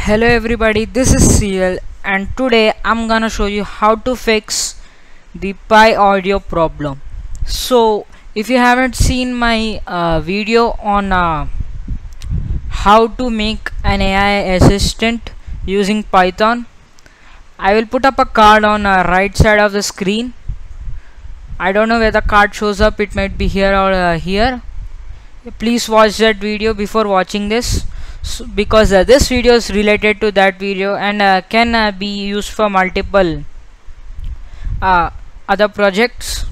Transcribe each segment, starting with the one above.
Hello everybody, this is CL and today I'm gonna show you how to fix the PyAudio problem. So if you haven't seen my video on how to make an AI assistant using Python, I will put up a card on right side of the screen. I don't know where the card shows up, it might be here or here. Please watch that video before watching this. Because this video is related to that video and can be used for multiple other projects.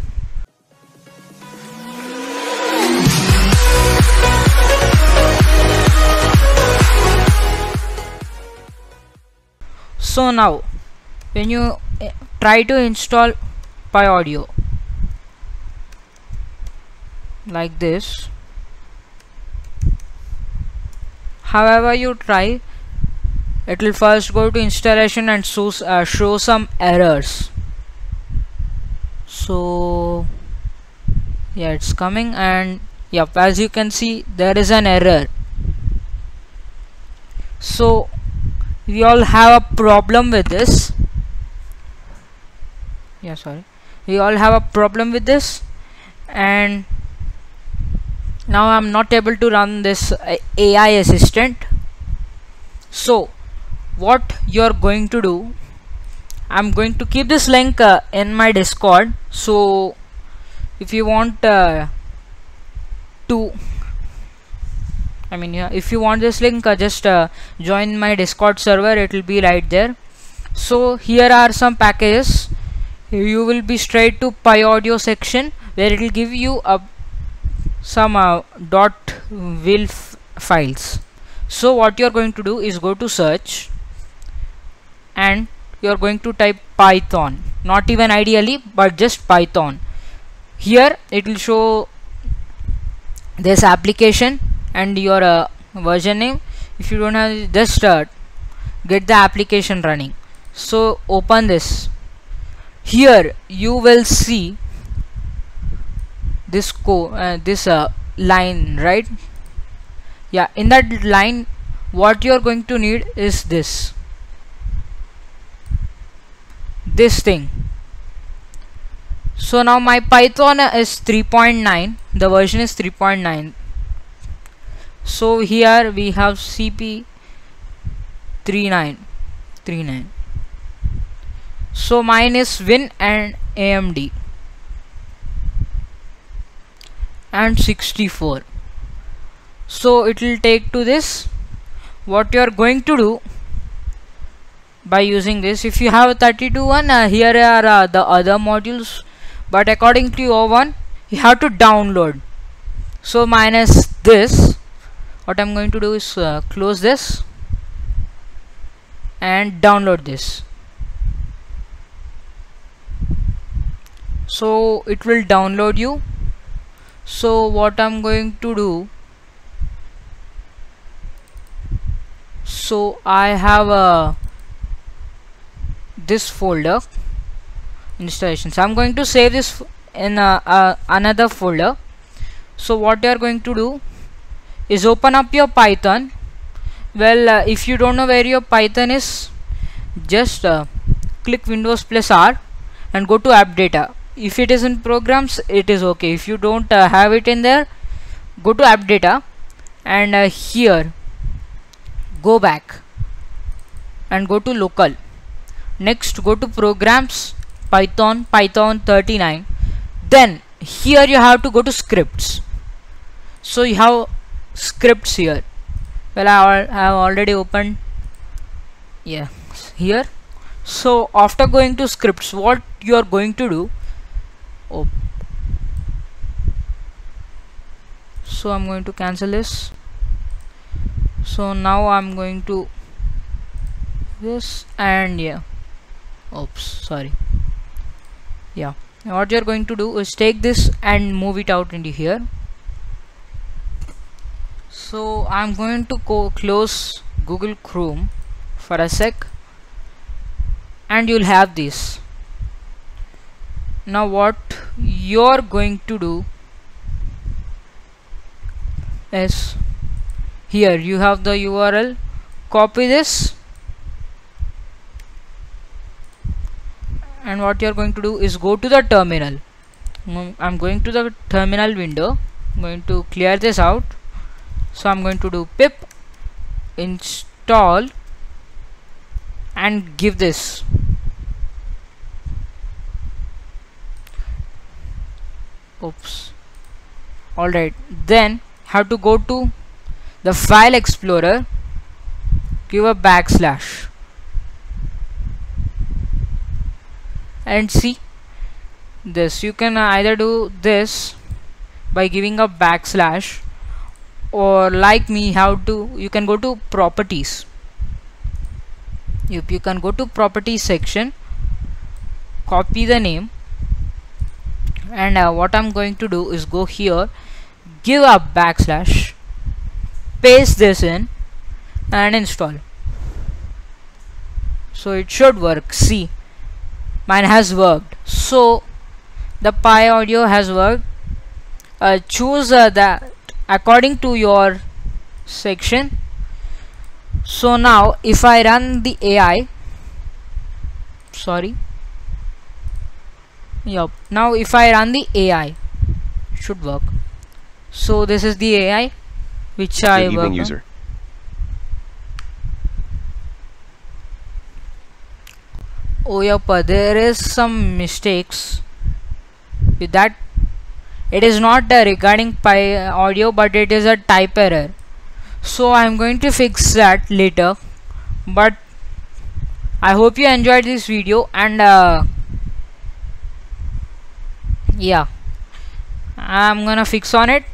So now when you try to install PyAudio like this, however you try, it will first go to installation and show some errors. So yeah, it's coming, and yep, as you can see there is an error. So we all have a problem with this. We all have a problem with this, and now I'm not able to run this AI assistant. So what you're going to do, I'm going to keep this link in my Discord. So if you want if you want this link, just join my Discord server, it will be right there. So here are some packages. You will be straight to PyAudio section where it will give you some .wil files. So what you're going to do is go to search and you're going to type Python, not even ideally but just Python. Here it will show this application and your version name. If you don't have, just get the application running. So open this. Here you will see this line, right? Yeah, in that line what you're going to need is this thing. So now my Python is 3.9, the version is 3.9. so here we have CP 39. So mine is Win and AMD and 64. So it will take to this. What you are going to do by using this, if you have a 32 one, here are the other modules, but according to your one you have to download. So mine is this. What I'm going to do is close this and download this. So it will download you. So what I'm going to do, so I have this folder installations. I'm going to save this in another folder. So what you are going to do is open up your Python. Well, if you don't know where your Python is, just click Windows plus R and go to app data. If it is in programs, it is okay. If you don't have it in there, go to app data and here go back and go to local. Next go to programs, Python 39. Then here you have to go to scripts. So you have scripts here. Well, I have already opened here. So after going to scripts, what you are going to do, so I'm going to cancel this. So now I'm going to this and what you're going to do is take this and move it out into here. So I'm going to close Google Chrome for a sec and you'll have this. Now what you're going to do is, here you have the URL, copy this and what you are going to do is go to the terminal. I'm going to the terminal window. I'm going to clear this out. So I'm going to do pip install and give this. Oops. Alright, then have to go to the file explorer, give a backslash and see this. You can either do this by giving a backslash, or like me, you can go to properties. You can go to properties section, copy the name, and what I'm going to do is go here, give a backslash, paste this in and install. So it should work. See, mine has worked. So the Pi Audio has worked. Choose that according to your section. So now if I run the AI, now if I run the AI, it should work. So this is the AI which I work on. Oh yep, there is some mistakes with that. It is not regarding Pi Audio, but it is a type error. So I'm going to fix that later. But I hope you enjoyed this video, and yeah, I'm gonna fix on it.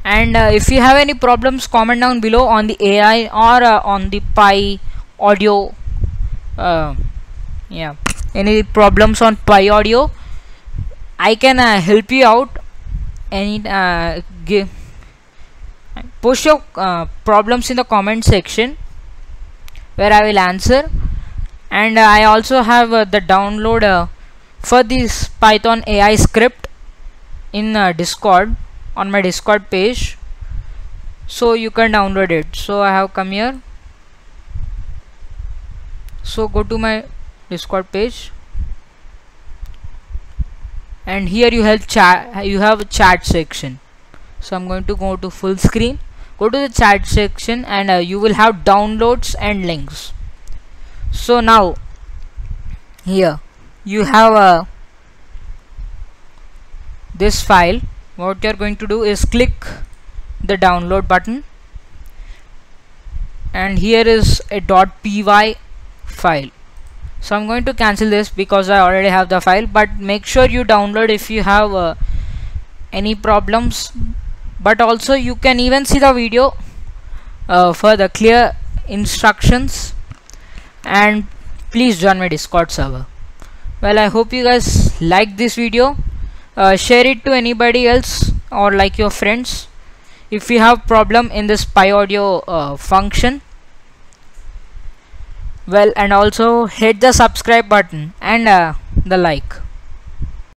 And if you have any problems, comment down below on the AI or on the Pi Audio. Yeah, any problems on Pi Audio, I can help you out. Post your problems in the comment section where I will answer. And I also have the download for this Python AI script in Discord, on my Discord page, so you can download it. So I have come here. So go to my Discord page, and here you have a chat section. So I'm going to go to full screen, go to the chat section, and you will have downloads and links. So now here you have this file. What you're going to do is click the download button, and here is a .py file. So I'm going to cancel this because I already have the file, but make sure you download if you have any problems. But also you can even see the video for the clear instructions, and please join my Discord server. Well, I hope you guys like this video. Share it to anybody else or like your friends if you have problem in this Pi Audio function. Well, and also hit the subscribe button and the like.